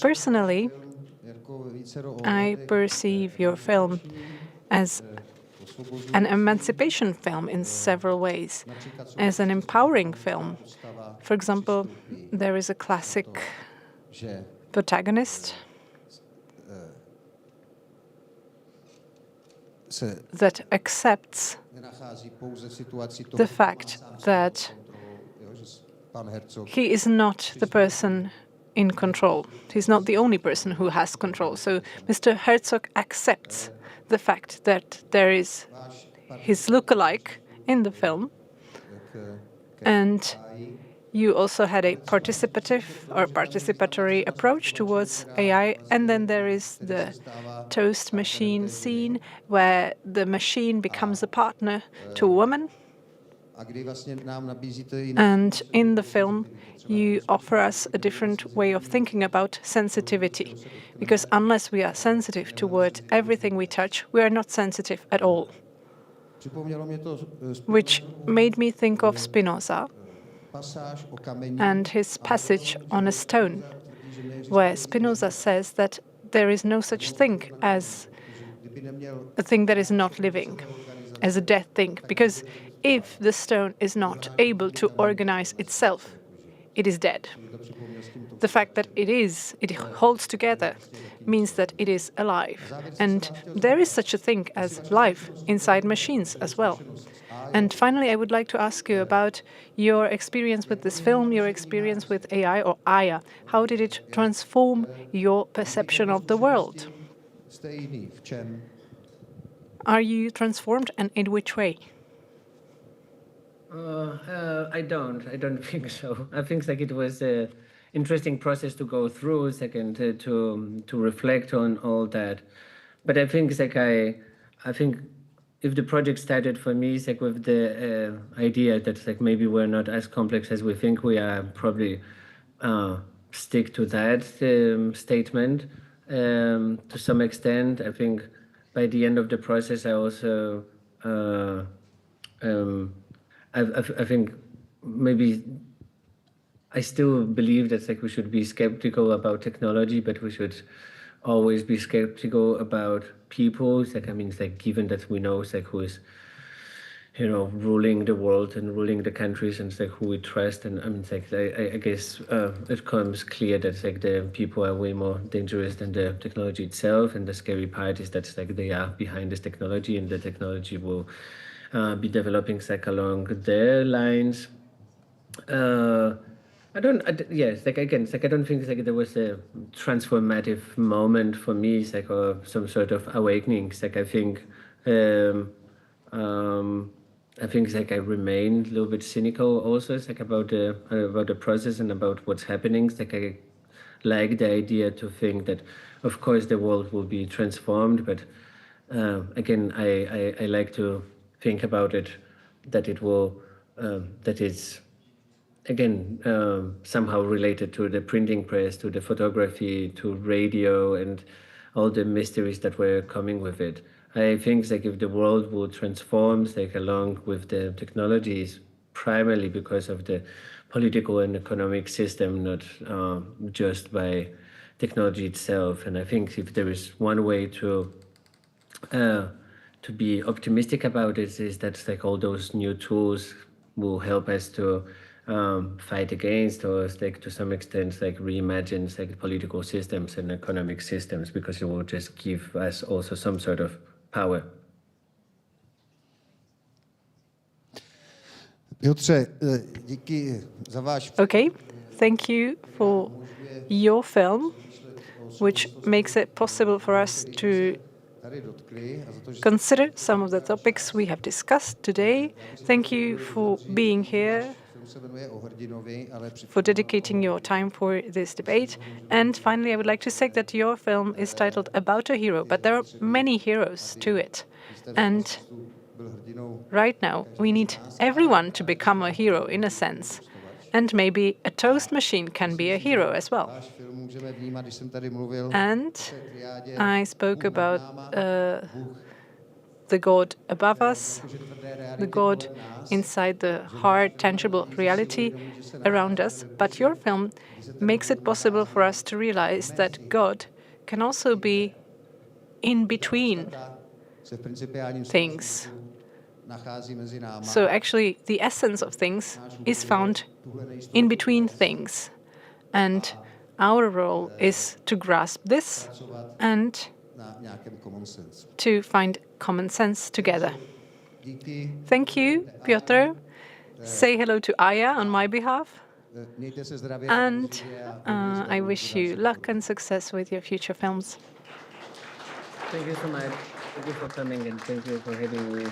Personally, I perceive your film as an emancipation film in several ways, as an empowering film. For example, there is a classic protagonist that accepts the fact that he is not the person in control. He's not the only person who has control. So Mr. Herzog accepts the fact that there is his lookalike in the film, and you also had a participatory approach towards AI, and then there is the toast machine scene where the machine becomes a partner to a woman. And in the film, you offer us a different way of thinking about sensitivity, because unless we are sensitive toward everything we touch, we are not sensitive at all. Which made me think of Spinoza and his passage on a stone, where Spinoza says that there is no such thing as a thing that is not living, as a dead thing, because if the stone is not able to organize itself, it is dead. The fact that it holds together, means that it is alive. And there is such a thing as life inside machines as well. And finally, I would like to ask you about your experience with this film, your experience with AI or Aya. How did it transform your perception of the world? Are you transformed, and in which way? I don't think so. I think like it was an interesting process to go through, second to reflect on all that. But I think like I think if the project started for me, it's like with the idea that like maybe we're not as complex as we think we are, probably stick to that statement to some extent. I think by the end of the process, I also I think maybe I still believe that like we should be skeptical about technology, but we should always be skeptical about people. It's like, I mean, it's like, given that we know it's like who is, ruling the world and ruling the countries, and it's like who we trust. And I mean, it's like I guess it comes clear that like the people are way more dangerous than the technology itself. And the scary part is that it's like they are behind this technology, and the technology will be developing like along their lines. I don't think like there was a transformative moment for me, it's like some sort of awakening. It's like I think it's like I remain a little bit cynical also. It's like about the process and about what's happening. It's like I like the idea to think that, of course, the world will be transformed, but again, I like to think about it that it will that it's again somehow related to the printing press, to the photography, to radio, and all the mysteries that were coming with it. I think like if the world would transform like along with the technologies, primarily because of the political and economic system, not just by technology itself. And I think if there is one way to be optimistic about it, is that like all those new tools will help us to fight against, or like to some extent like reimagine like political systems and economic systems, because it will just give us also some sort of power. Piotře, díky za váš... Okay, thank you for your film, which makes it possible for us to consider some of the topics we have discussed today. Thank you for being here, for dedicating your time for this debate. And finally, I would like to say that your film is titled About a Hero, but there are many heroes to it. And right now, we need everyone to become a hero in a sense. And maybe a toast machine can be a hero as well. And I spoke about the God above us, the God inside the hard, tangible reality around us. But your film makes it possible for us to realize that God can also be in between things. So actually, the essence of things is found in between things. And our role is to grasp this and to find common sense together. Thank you, Piotr. Say hello to Aya on my behalf. And I wish you luck and success with your future films. Thank you so much. Thank you for coming, and thank you for having me.